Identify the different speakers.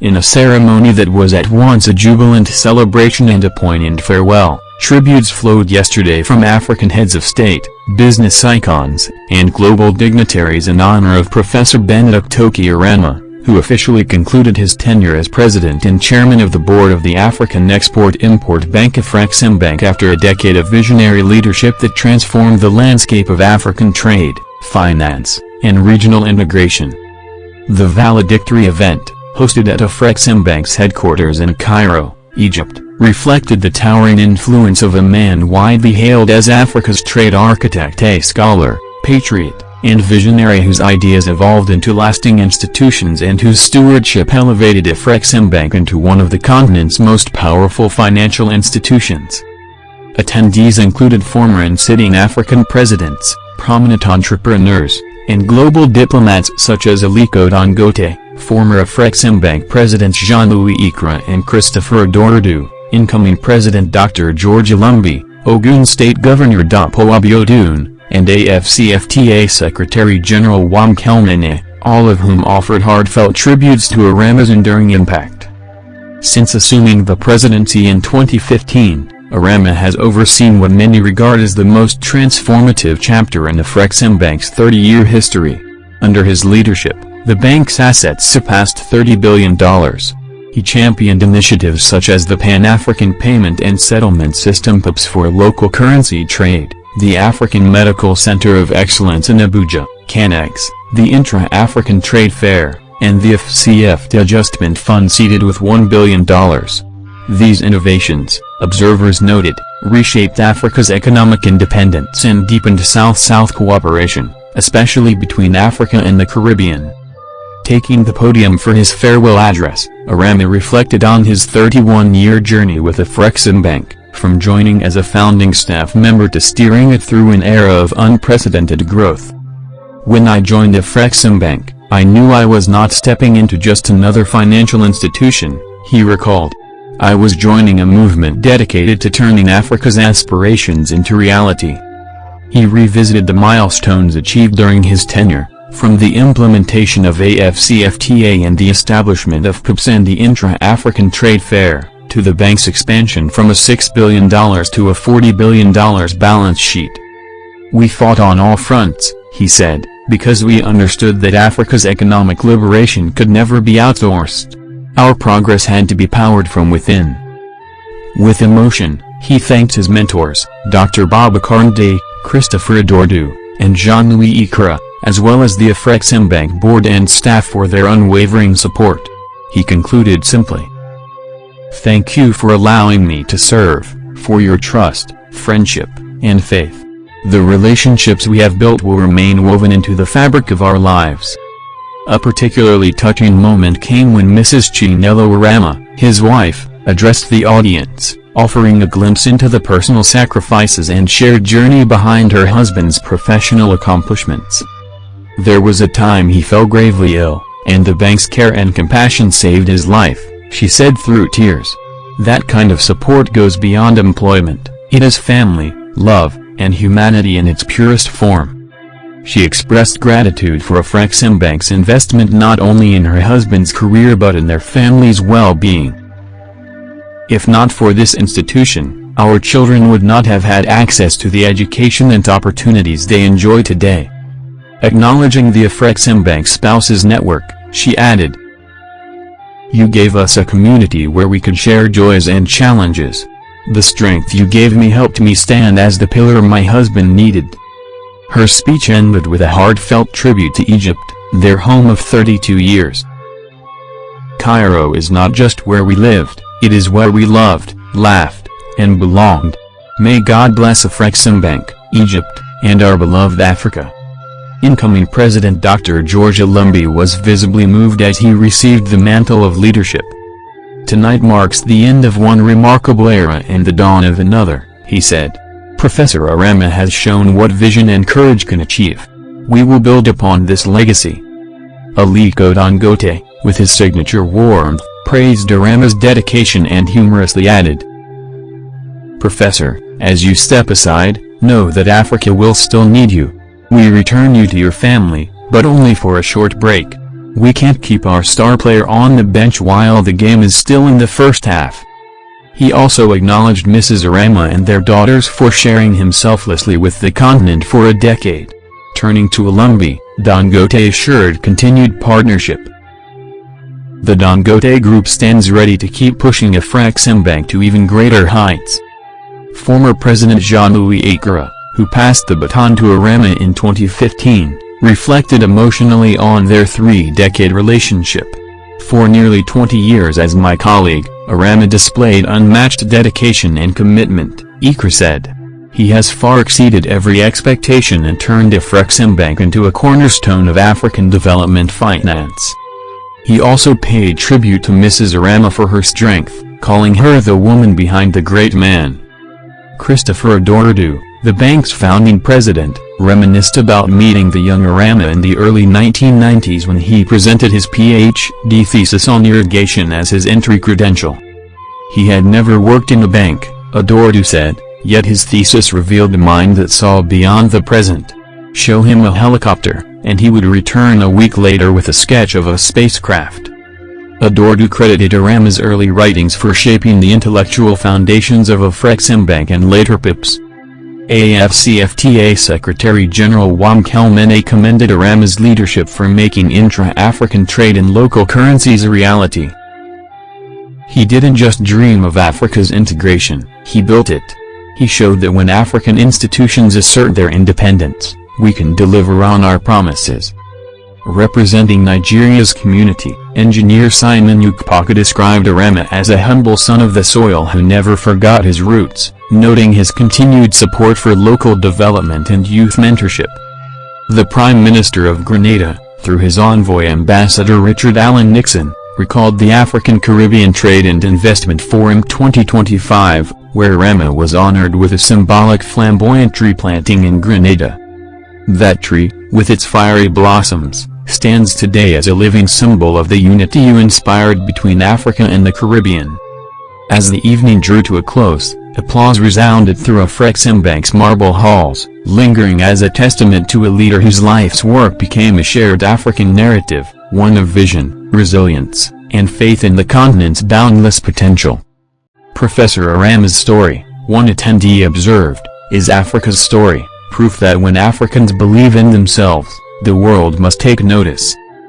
Speaker 1: In a ceremony that was at once a jubilant celebration and a poignant farewell, tributes flowed yesterday from African heads of state, business icons, and global dignitaries in honor of Professor Benedict Oramah, who officially concluded his tenure as president and chairman of the board of the African Export-Import Bank Afreximbank after a decade of visionary leadership that transformed the landscape of African trade, finance, and regional integration. The valedictory event, hosted at Afreximbank's headquarters in Cairo, Egypt, reflected the towering influence of a man widely hailed as Africa's trade architect, a scholar, patriot, and visionary whose ideas evolved into lasting institutions and whose stewardship elevated Afreximbank into one of the continent's most powerful financial institutions. Attendees included former and sitting African presidents, prominent entrepreneurs, and global diplomats such as Aliko Dangote, former Afreximbank Presidents Jean-Louis Ikra and Christopher Adordu, incoming President Dr. George Lumbi, Ogun State Governor Dapo Abiodun, and AFCFTA Secretary-General Wam Kelmene, all of whom offered heartfelt tributes to Oramah's enduring impact. Since assuming the presidency in 2015, Oramah has overseen what many regard as the most transformative chapter in Afreximbank's 30-year history. Under his leadership, the bank's assets surpassed $30 billion. He championed initiatives such as the Pan-African Payment and Settlement System (PAPS) for local currency trade, the African Medical Center of Excellence in Abuja, CANEX, the Intra-African Trade Fair, and the AfCFTA Adjustment Fund seeded with $1 billion. These innovations, observers noted, reshaped Africa's economic independence and deepened South-South cooperation, especially between Africa and the Caribbean. Taking the podium for his farewell address, Oramah reflected on his 31-year journey with Afreximbank, from joining as a founding staff member to steering it through an era of unprecedented growth. "When I joined Afreximbank, I knew I was not stepping into just another financial institution," he recalled. "I was joining a movement dedicated to turning Africa's aspirations into reality." He revisited the milestones achieved during his tenure, from the implementation of AfCFTA and the establishment of PAPS and the Intra-African Trade Fair, to the bank's expansion from a $6 billion to a $40 billion balance sheet. "We fought on all fronts," he said, "because we understood that Africa's economic liberation could never be outsourced. Our progress had to be powered from within." With emotion, he thanked his mentors, Dr. Babacar Ndeye, Christopher Adordu, and Jean-Louis Ikra, as well as the Afreximbank board and staff for their unwavering support. He concluded simply, "Thank you for allowing me to serve, for your trust, friendship, and faith. The relationships we have built will remain woven into the fabric of our lives." A particularly touching moment came when Mrs. Chinelo Oramah, his wife, addressed the audience, offering a glimpse into the personal sacrifices and shared journey behind her husband's professional accomplishments. "There was a time he fell gravely ill, and the bank's care and compassion saved his life," she said through tears. "That kind of support goes beyond employment, it is family, love, and humanity in its purest form." She expressed gratitude for Afreximbank's investment not only in her husband's career but in their family's well-being. "If not for this institution, our children would not have had access to the education and opportunities they enjoy today." Acknowledging the Afreximbank Spouses Network, she added, "You gave us a community where we could share joys and challenges. The strength you gave me helped me stand as the pillar my husband needed." Her speech ended with a heartfelt tribute to Egypt, their home of 32 years. "Cairo is not just where we lived, it is where we loved, laughed, and belonged. May God bless Afreximbank, Egypt, and our beloved Africa." Incoming President Dr. George Lumbi was visibly moved as he received the mantle of leadership. "Tonight marks the end of one remarkable era and the dawn of another," he said. "Professor Oramah has shown what vision and courage can achieve. We will build upon this legacy." Aliko Dangote, with his signature warmth, praised Oramah's dedication and humorously added, "Professor, as you step aside, know that Africa will still need you. We return you to your family, but only for a short break. We can't keep our star player on the bench while the game is still in the first half. He also acknowledged Mrs. Oramah and their daughters for sharing him selflessly with the continent for a decade. Turning to Olumbi, Dangote assured continued partnership. The Dangote Group stands ready to keep pushing Afreximbank to even greater heights. Former President Jean-Louis Akera, who passed the baton to Oramah in 2015, reflected emotionally on their three-decade relationship. For nearly 20 years as my colleague, Oramah displayed unmatched dedication and commitment, Akera said. He has far exceeded every expectation and turned Afreximbank into a cornerstone of African development finance. He also paid tribute to Mrs. Oramah for her strength, calling her the woman behind the great man. Christopher Adordu, the bank's founding president, reminisced about meeting the young Oramah in the early 1990s when he presented his PhD thesis on irrigation as his entry credential. He had never worked in a bank, Adordu said, yet his thesis revealed a mind that saw beyond the present. Show him a helicopter, and he would return a week later with a sketch of a spacecraft. Adordu credited Oramah's early writings for shaping the intellectual foundations of Afreximbank and later PIPS. AFCFTA Secretary-General Wam Kelmene commended Oramah's leadership for making intra-African trade in local currencies a reality. He didn't just dream of Africa's integration, he built it. He showed that when African institutions assert their independence, we can deliver on our promises. Representing Nigeria's community, engineer Simon Ukpaka described Oramah as a humble son of the soil who never forgot his roots, noting his continued support for local development and youth mentorship. The Prime Minister of Grenada, through his envoy Ambassador Richard Allen Nixon, recalled the African Caribbean Trade and Investment Forum 2025, where Oramah was honored with a symbolic flamboyant tree planting in Grenada. That tree, with its fiery blossoms, stands today as a living symbol of the unity inspired between Africa and the Caribbean. As the evening drew to a close, applause resounded through Afreximbank's marble halls, lingering as a testament to a leader whose life's work became a shared African narrative, one of vision, resilience, and faith in the continent's boundless potential. Professor Oramah's story, one attendee observed, is Africa's story, proof that when Africans believe in themselves, the world must take notice.